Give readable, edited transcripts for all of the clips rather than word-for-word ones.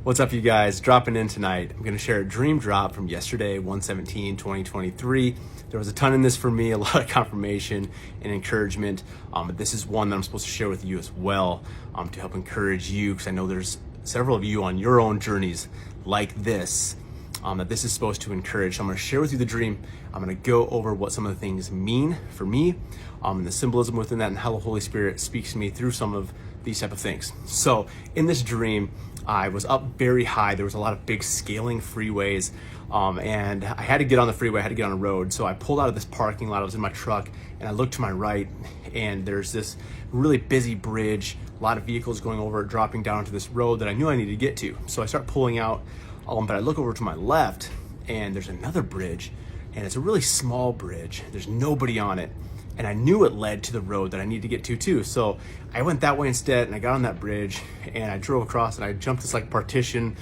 What's up, you guys? Dropping in tonight. I'm going to share a dream drop from yesterday, 1/17/2023. There was a ton in this for me, a lot of confirmation and encouragement. But this is one that I'm supposed to share with you as well, to help encourage you, because I know there's several of you on your own journeys like this, that this is supposed to encourage. So I'm going to share with you the dream. I'm going to go over what some of the things mean for me, and the symbolism within that, and how the Holy Spirit speaks to me through some of these type of things. So in this dream, I was up very high. There was a lot of big scaling freeways, and I had to get on the freeway, I had to get on a road. So I pulled out of this parking lot, I was in my truck, and I looked to my right, and there's this really busy bridge, a lot of vehicles going over it, dropping down into this road that I knew I needed to get to. So I start pulling out, but I look over to my left, and there's another bridge, and it's a really small bridge. There's nobody on it. And I knew it led to the road that I need to get to too. So I went that way instead, and I got on that bridge, and I drove across, and I jumped this like partition,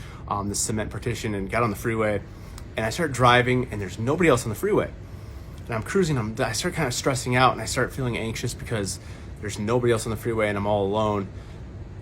this cement partition, and got on the freeway. And I start driving, and there's nobody else on the freeway. And I'm cruising, I start kind of stressing out, and I start feeling anxious because there's nobody else on the freeway and I'm all alone.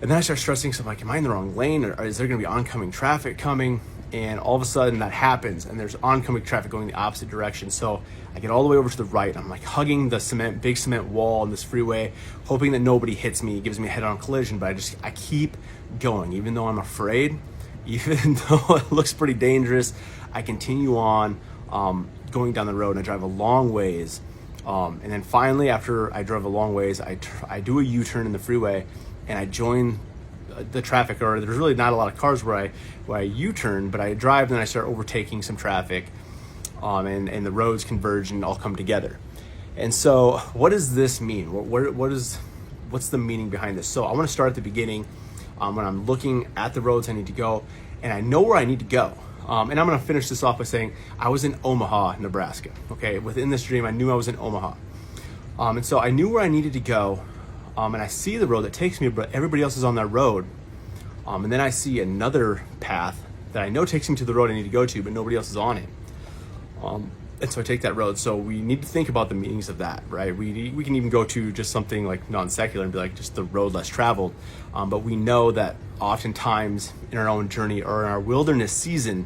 And then I start stressing, so I'm like, am I in the wrong lane, or is there gonna be oncoming traffic coming? And all of a sudden that happens, and there's oncoming traffic going the opposite direction. So I get all the way over to the right. I'm like hugging the big cement wall on this freeway, hoping that nobody hits me, gives me a head-on collision. But I keep going, even though I'm afraid, even though it looks pretty dangerous. I continue on going down the road, and I drive a long ways. And then finally, after I drove a long ways, I do a U-turn in the freeway, and I join the traffic, or there's really not a lot of cars where I U-turn, but I drive, and then I start overtaking some traffic, and the roads converge and all come together. And so what does this mean? What's the meaning behind this? So I want to start at the beginning, when I'm looking at the roads I need to go, and I know where I need to go. And I'm going to finish this off by saying I was in Omaha, Nebraska. Okay, within this dream, I knew I was in Omaha. And so I knew where I needed to go. And I see the road that takes me, but everybody else is on that road. And then I see another path that I know takes me to the road I need to go to, but nobody else is on it. And so I take that road. So we need to think about the meanings of that, right? We can even go to just something like non-secular and be like just the road less traveled. But we know that oftentimes in our own journey, or in our wilderness season,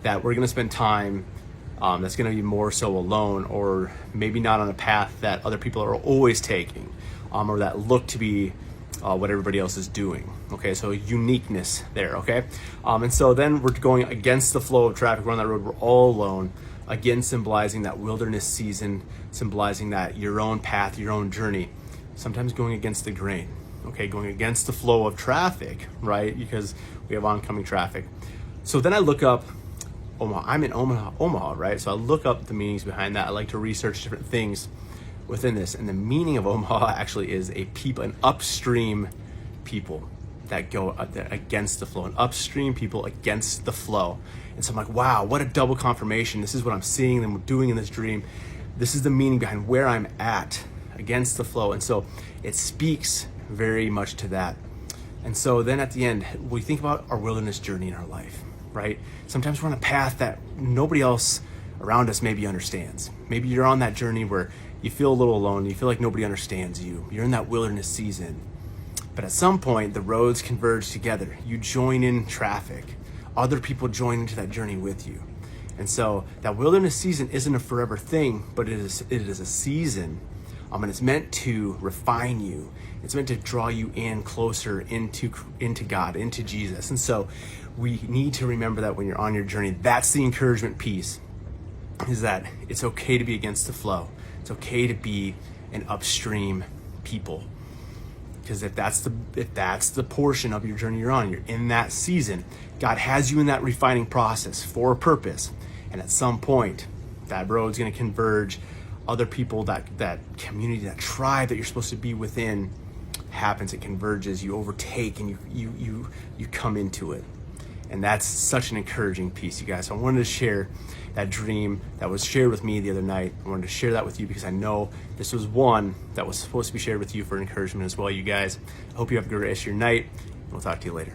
that we're going to spend time that's going to be more so alone, or maybe not on a path that other people are always taking, or that look to be what everybody else is doing. Okay, so uniqueness there. Okay, and so then we're going against the flow of traffic. We're on that road, we're all alone, again symbolizing that wilderness season, symbolizing that your own path, your own journey, sometimes going against the grain. Okay, going against the flow of traffic, right? Because we have oncoming traffic. So then I look up Omaha. I'm in Omaha, right? So I look up the meanings behind that. I like to research different things within this, and the meaning of Omaha actually is an upstream people that go against the flow, an upstream people against the flow. And so I'm like, wow, what a double confirmation. This is what I'm seeing and doing in this dream. This is the meaning behind where I'm at, against the flow. And so it speaks very much to that. And so then at the end, we think about our wilderness journey in our life, right? Sometimes we're on a path that nobody else around us maybe understands. Maybe you're on that journey where you feel a little alone, you feel like nobody understands you. You're in that wilderness season. But at some point, the roads converge together. You join in traffic. Other people join into that journey with you. And so that wilderness season isn't a forever thing, but it is a season. And it's meant to refine you. It's meant to draw you in closer into God, into Jesus. And so we need to remember that when you're on your journey. That's the encouragement piece, is that it's okay to be against the flow. It's okay to be an upstream people. Because if that's the portion of your journey you're on, you're in that season, God has you in that refining process for a purpose. And at some point, that road's going to converge. Other people, that community, that tribe that you're supposed to be within happens. It converges. You overtake, and you come into it. And that's such an encouraging piece, you guys. So I wanted to share that dream that was shared with me the other night. I wanted to share that with you because I know this was one that was supposed to be shared with you for encouragement as well, you guys. I hope you have a good rest of your night, and we'll talk to you later.